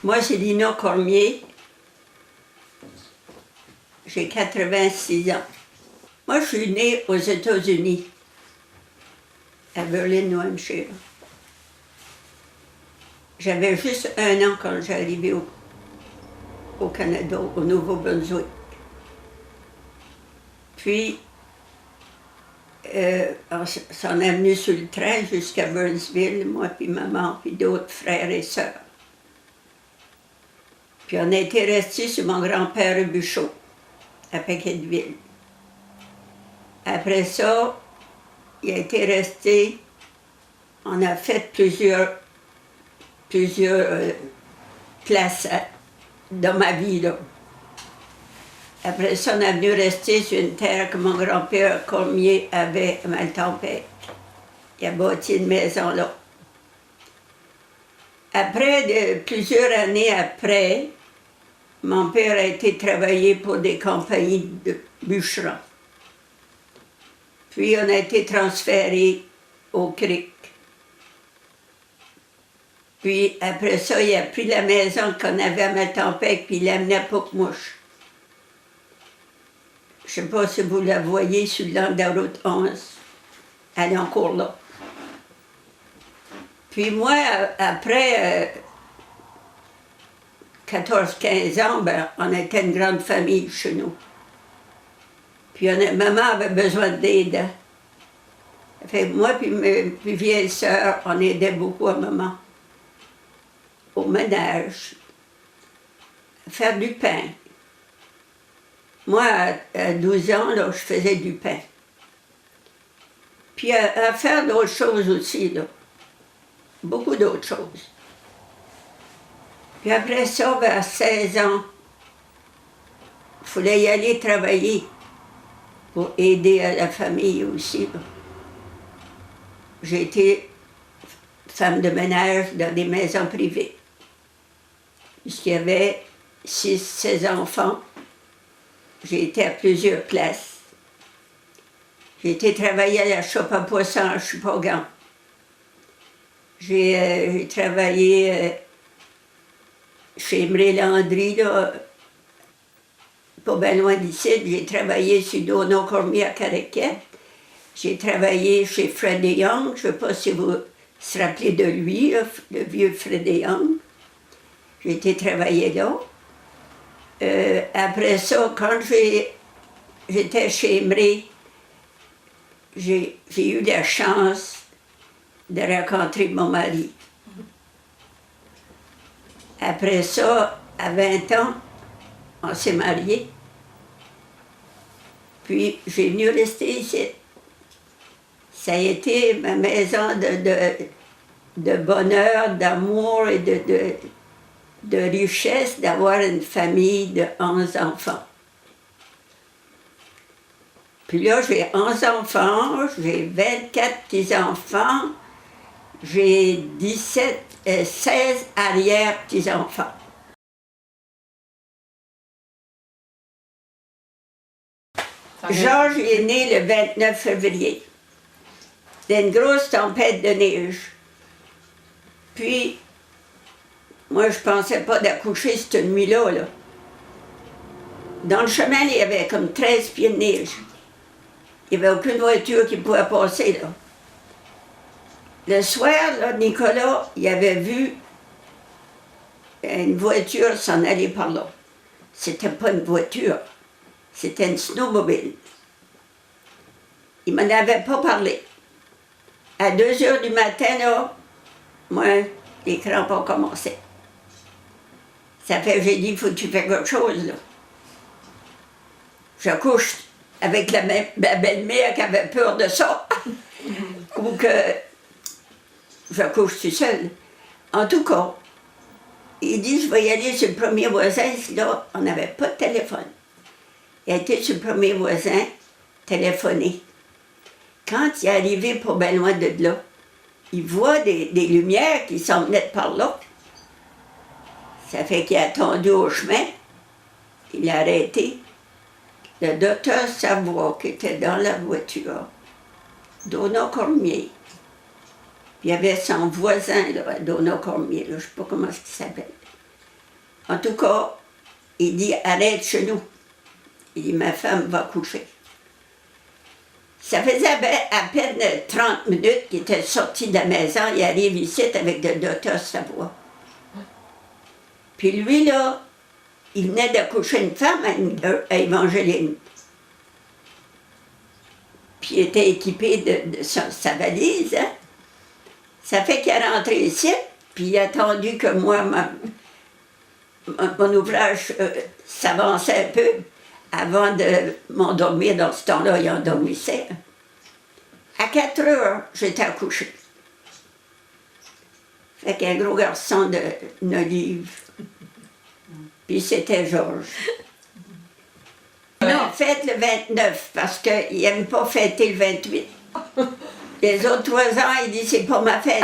Moi, c'est Lina Cormier. J'ai 86 ans. Moi, je suis née aux États-Unis, à Berlin, New Hampshire. J'avais juste 1 an quand j'arrivais au Canada, au Nouveau-Brunswick. Puis, on s'en est venu sur le train jusqu'à Burnsville, moi puis maman, puis d'autres frères et sœurs. Puis on a été restés sur mon grand-père Buchot, à Paquetteville. Après ça, il a été resté, on a fait plusieurs places dans ma vie, là. Après ça, on est venu rester sur une terre que mon grand-père Cormier avait à Maltempête. Il a bâti une maison là. Après, plusieurs années après, mon père a été travailler pour des compagnies de bûcherons. Puis on a été transféré au Cric. Puis après ça, il a pris la maison qu'on avait à Maltempête, puis il l'a amenée à Pocmouche. Je ne sais pas si vous la voyez sur le long de la route 11. Elle est encore là. Puis moi, après 14-15 ans, on était une grande famille chez nous. Puis maman avait besoin d'aide. Fait que moi puis mes plus vieilles sœurs, on aidait beaucoup à maman. Au ménage, à faire du pain. Moi, à 12 ans, là, je faisais du pain. Puis à faire d'autres choses aussi, là. Beaucoup d'autres choses. Puis après ça, vers 16 ans, il fallait y aller travailler pour aider à la famille aussi, là. J'ai été femme de ménage dans des maisons privées. Puisqu'il y avait 6-16 enfants. J'ai été à plusieurs places. J'ai été travailler à la chope à poisson à Chupagan. J'ai travaillé chez Emery Landry, là, pas bien loin d'ici. J'ai travaillé sur Donald Cormier à Caraquet. J'ai travaillé chez Fred Young. Je ne sais pas si vous se rappelez de lui, là, le vieux Fred Young. J'ai été travailler là. Après ça, quand j'étais chez Emery, j'ai eu la chance de rencontrer mon mari. Après ça, à 20 ans, on s'est mariés. Puis j'ai venu rester ici. Ça a été ma maison de bonheur, d'amour et de richesse d'avoir une famille de 11 enfants. Puis là, j'ai 11 enfants, j'ai 24 petits-enfants, j'ai 16 arrière-petits-enfants. Georges est né le 29 février. C'était une grosse tempête de neige. Puis, moi, je ne pensais pas d'accoucher cette nuit-là, là. Dans le chemin, il y avait comme 13 pieds de neige. Il n'y avait aucune voiture qui pouvait passer, là. Le soir, là, Nicolas, il avait vu une voiture s'en aller par là. C'était pas une voiture, c'était une snowmobile. Il ne m'en avait pas parlé. À 2 heures du matin, là, moi, les crampes ont commencé. Ça fait, j'ai dit, il faut que tu fasses quelque chose, là. J'accouche avec ma belle-mère qui avait peur de ça. Ou que j'accouche tout seul. En tout cas, il dit, je vais y aller sur le premier voisin. Là, on n'avait pas de téléphone. Il a été sur le premier voisin, téléphoné. Quand il est arrivé pas bien loin de là, il voit des lumières qui s'en venaient par là. Ça fait qu'il a attendu au chemin. Il a arrêté. Le docteur Savoie, qui était dans la voiture, Donald Cormier. Puis il y avait son voisin, là, Donald Cormier, là, je ne sais pas comment il s'appelle. En tout cas, il dit, arrête chez nous. Il dit, ma femme va coucher. Ça faisait à peine 30 minutes qu'il était sorti de la maison. Il arrive ici avec le docteur Savoie. Puis lui, là, il venait d'accoucher une femme à Évangeline. Puis il était équipé de sa valise. Hein? Ça fait qu'il est rentré ici, puis il a attendu que moi, mon ouvrage s'avançait un peu avant de m'endormir. Dans ce temps-là, il endormissait. À 4 heures, j'étais accouchée. Fait qu'un gros garçon de 9 livres. Puis c'était Georges. Non, fête le 29, parce qu'il n'aime pas fêter le 28. Les autres 3 ans, il dit, c'est pas ma fête.